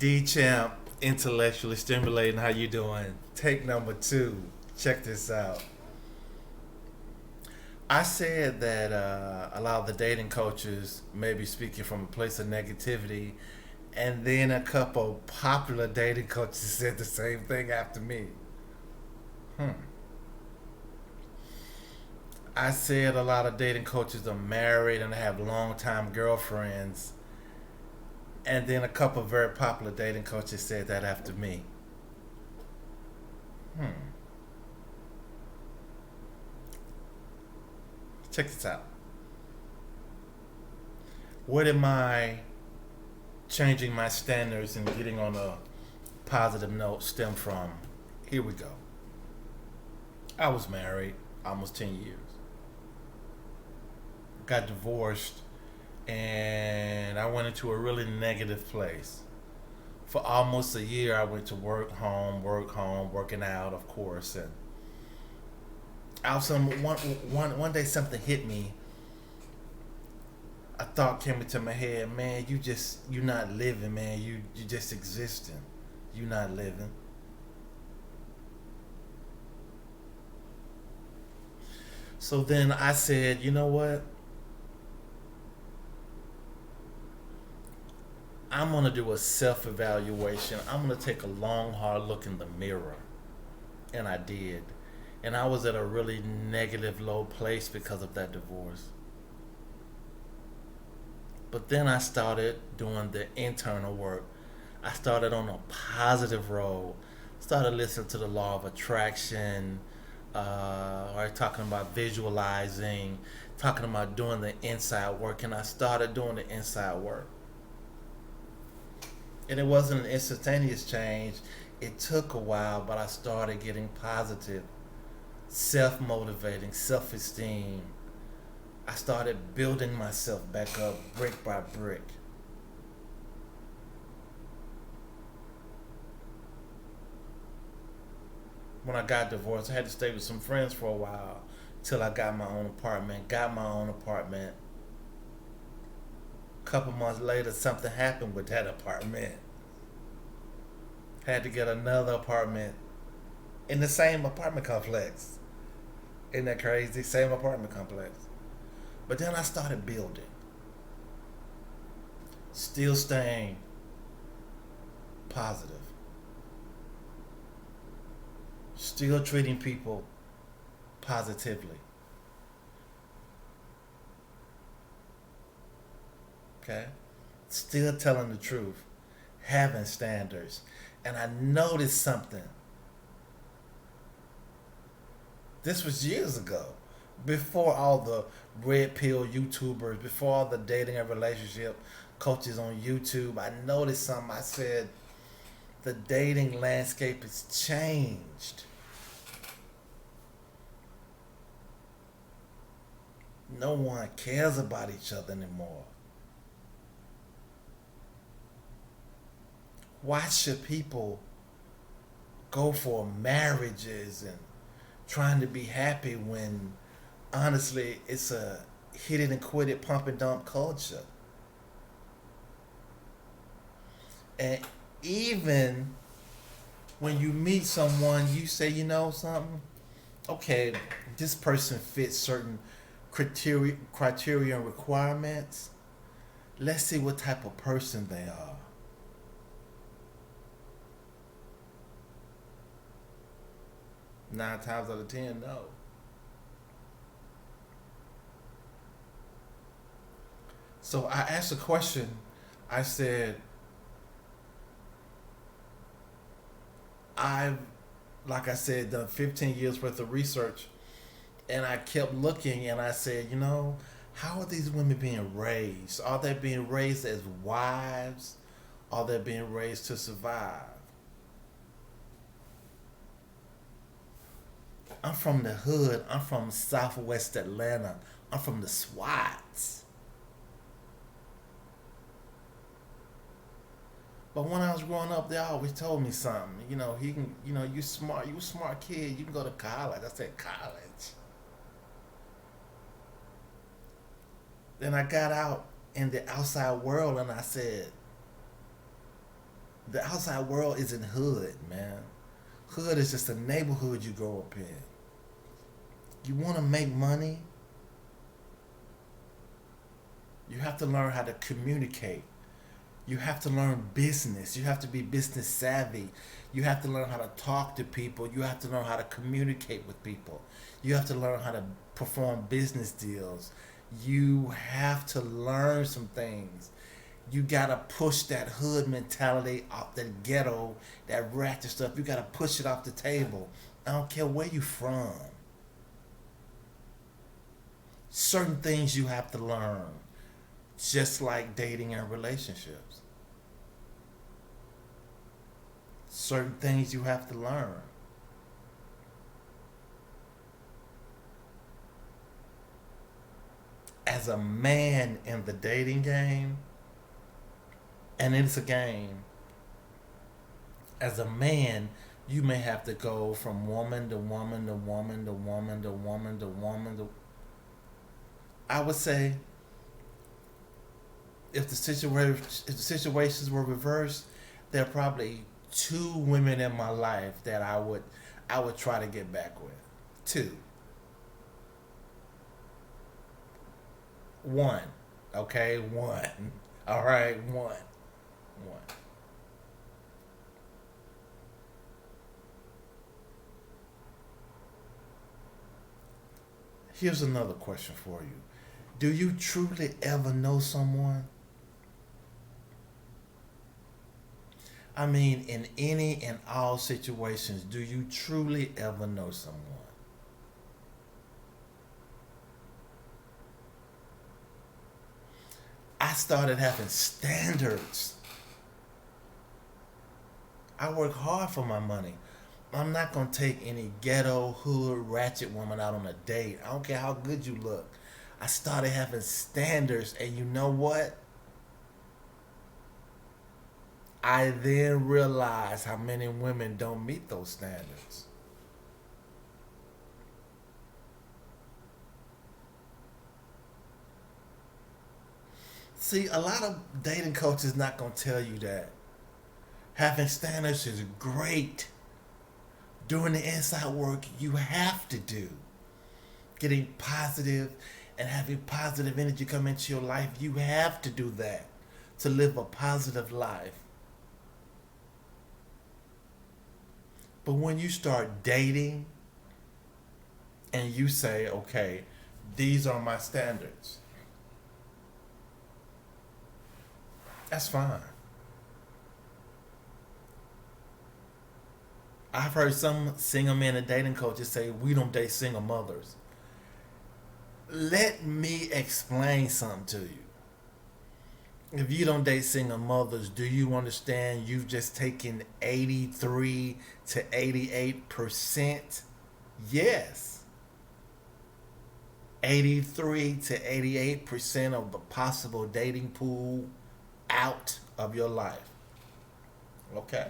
D Champ, intellectually stimulating. How you doing? Take number two. Check this out. I said that a lot of the dating coaches may be speaking from a place of negativity, and then a couple popular dating coaches said the same thing after me. Hmm. I said a lot of dating coaches are married and have long-time girlfriends, and then a couple very popular dating coaches said that after me. Hmm. Check this out. Where did my changing my standards and getting on a positive note stem from? Here we go. I was married almost 10 years. Got divorced and I went into a really negative place. For almost a year, I went to work, home, working out, of course. And one day something hit me. A thought came into my head, man, you're not living, man. You just existing. You're not living. So then I said, you know what? I'm gonna do a self evaluation. I'm gonna take a long, hard look in the mirror. And I did. And I was at a really negative, low place because of that divorce. But then I started doing the internal work. I started on a positive road. Started listening to the law of attraction, or talking about visualizing, talking about doing the inside work. And I started doing the inside work. And it wasn't an instantaneous change. It took a while, but I started getting positive, self motivating, self esteem. I started building myself back up brick by brick. When I got divorced, I had to stay with some friends for a while till I got my own apartment. Got my own apartment. A couple months later, something happened with that apartment. Had to get another apartment in the same apartment complex. Isn't that crazy? Same apartment complex. But then I started building, still staying positive, still treating people positively. Okay? Still telling the truth, having standards. And I noticed something. This was years ago, before all the red pill YouTubers, before all the dating and relationship coaches on YouTube. I noticed something. I said, the dating landscape has changed. No one cares about each other anymore. Why should people go for marriages and trying to be happy when honestly it's a hit it and quit it, pump and dump culture? And even when you meet someone, you say, you know something? Okay, this person fits certain criteria and requirements. Let's see what type of person they are. 9 times out of 10, no. So I asked a question. I said, I've, like I said, done 15 years worth of research, and I kept looking, and I said, you know, how are these women being raised? Are they being raised as wives? Are they being raised to survive? I'm from the hood. I'm from Southwest Atlanta. I'm from the SWATs. But when I was growing up, they always told me something. You know, he can. You know, you smart. You a smart kid. You can go to college. I said college. Then I got out in the outside world, and I said, The outside world isn't hood, man. Hood is just a neighborhood you grow up in. You want to make money, you have to learn how to communicate. You have to learn business. You have to be business savvy. You have to learn how to talk to people. You have to learn how to communicate with people. You have to learn how to perform business deals. You have to learn some things. You gotta push that hood mentality off, that ghetto, that ratchet stuff. You gotta push it off the table. I don't care where you from. Certain things you have to learn, just like dating and relationships. Certain things you have to learn. As a man in the dating game, and it's a game, as a man, you may have to go from woman to woman to woman to woman to woman to woman to. I would say if the situations were reversed, there are probably two women in my life that I would try to get back with. Two. One. Okay, one. All right, one. One. Here's another question for you. Do you truly ever know someone? I mean, in any and all situations, do you truly ever know someone? I started having standards. I work hard for my money. I'm not gonna take any ghetto hood ratchet woman out on a date. I don't care how good you look. I started having standards, and you know what? I then realized how many women don't meet those standards. See, a lot of dating coaches not gonna tell you that having standards is great. Doing the inside work you have to do. Getting positive and having positive energy come into your life, you have to do that to live a positive life. But when you start dating and you say, okay, these are my standards, that's fine. I've heard some single men and dating coaches say, we don't date single mothers. Let me explain something to you. If you don't date single mothers, do you understand you've just taken 83 to 88%? Yes. 83 to 88% of the possible dating pool out of your life. Okay?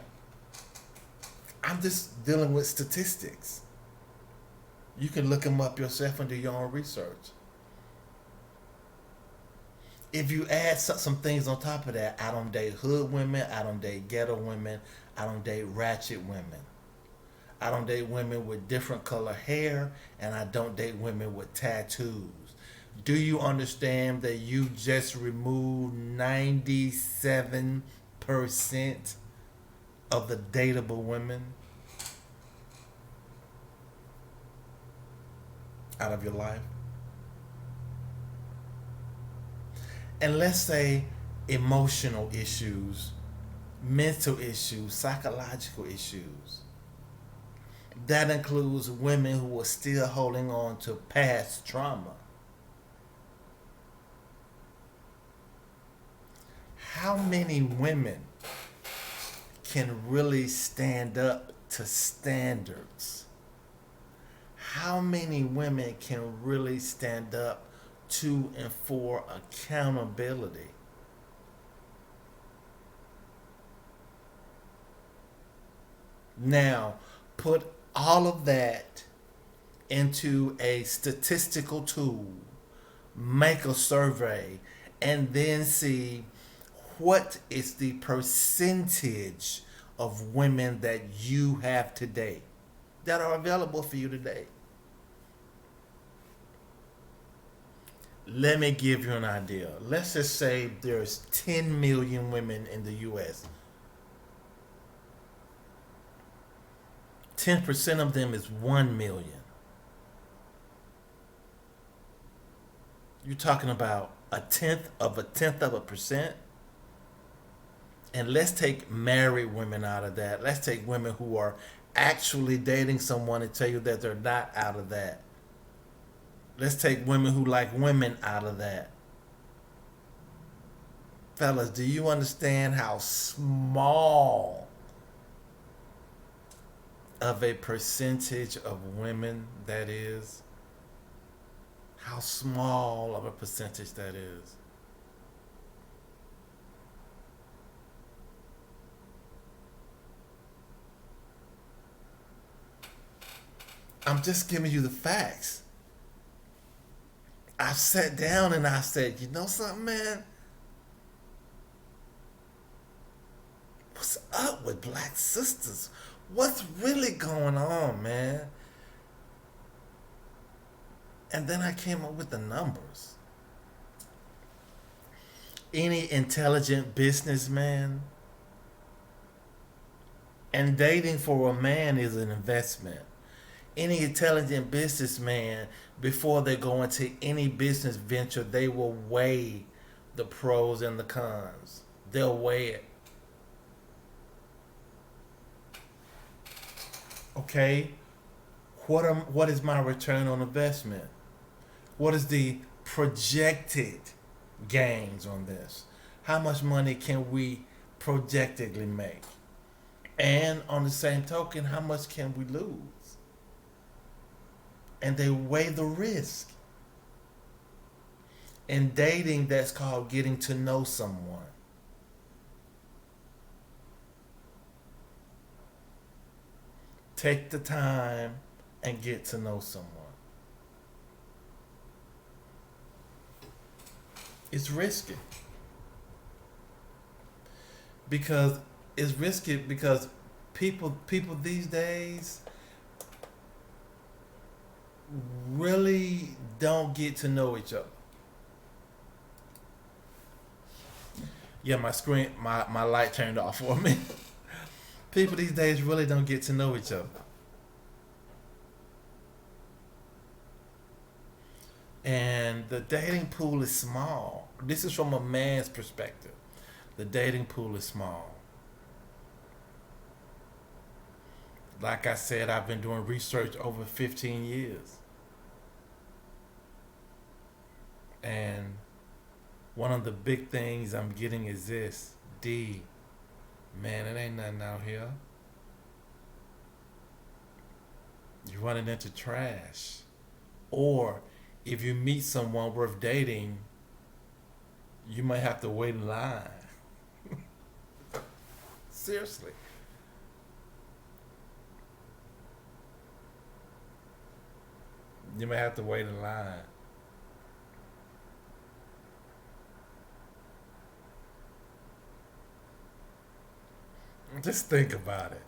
I'm just dealing with statistics. You can look them up yourself and do your own research. If you add some things on top of that, I don't date hood women, I don't date ghetto women, I don't date ratchet women. I don't date women with different color hair, and I don't date women with tattoos. Do you understand that you just removed 97% of the dateable women out of your life? And let's say emotional issues, mental issues, psychological issues. That includes women who are still holding on to past trauma. How many women can really stand up to standards? How many women can really stand up to and for accountability? Now, put all of that into a statistical tool, make a survey, and then see What is the percentage of women that you have today that are available for you today? Let me give you an idea. Let's just say there's 10 million women in the US. 10% of them is 1 million. You're talking about a tenth of a percent. And let's take married women out of that. Let's take women who are actually dating someone and tell you that they're not out of that. Let's take women who like women out of that. Fellas, do you understand how small of a percentage of women that is? How small of a percentage that is. I'm just giving you the facts. I sat down and I said, you know something, man? What's up with black sisters? What's really going on, man? And then I came up with the numbers. Any intelligent businessman, and dating for a man is an investment. Any intelligent businessman, before they go into any business venture, they will weigh the pros and the cons. They'll weigh it. Okay? What is my return on investment? What is the projected gains on this? How much money can we projectedly make? And on the same token, how much can we lose? And they weigh the risk. In dating, that's called getting to know someone. Take the time and get to know someone. It's risky. Because it's risky because people these days really don't get to know each other. Yeah, my light turned off for me. People these days really don't get to know each other. And the dating pool is small. This is from a man's perspective. The dating pool is small. Like I said, I've been doing research over 15 years. And one of the big things I'm getting is this: D, man, it ain't nothing out here. You're running into trash. Or if you meet someone worth dating, you might have to wait in line. Seriously. You may have to wait in line. Just think about it.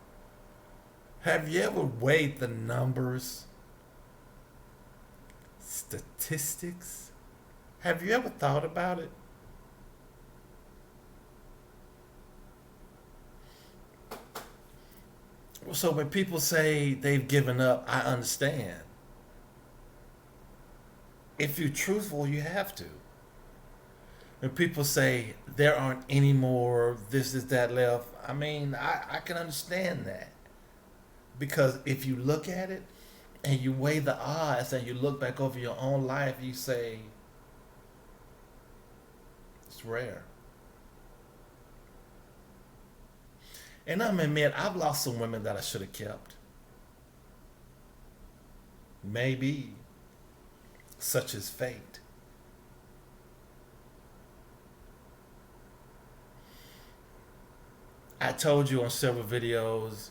Have you ever weighed the numbers, statistics? Have you ever thought about it? So when people say they've given up, I understand. If you're truthful, you have to. When people say there aren't any more this is that left, I mean, I can understand that. Because if you look at it and you weigh the odds and you look back over your own life, you say, it's rare. And I'm admit, I've lost some women that I should have kept. Maybe. Such as fate. I told you on several videos,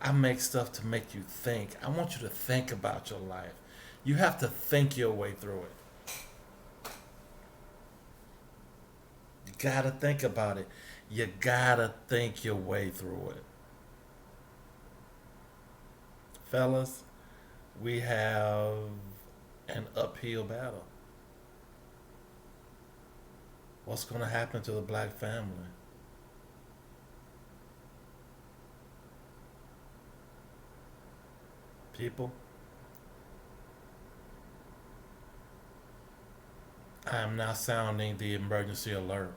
I make stuff to make you think. I want you to think about your life. You have to think your way through it. You gotta think about it. You gotta think your way through it. Fellas, we have an uphill battle. What's gonna happen to the black family? People, I am now sounding the emergency alert.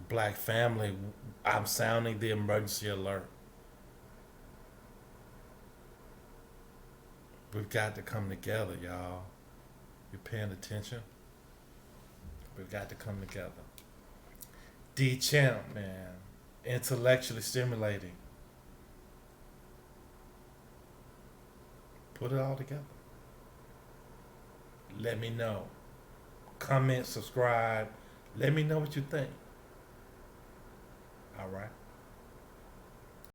Black family, I'm sounding the emergency alert. We've got to come together, y'all. You paying attention? We've got to come together. D Champ, man. Intellectually stimulating. Put it all together. Let me know. Comment, subscribe. Let me know what you think. All right.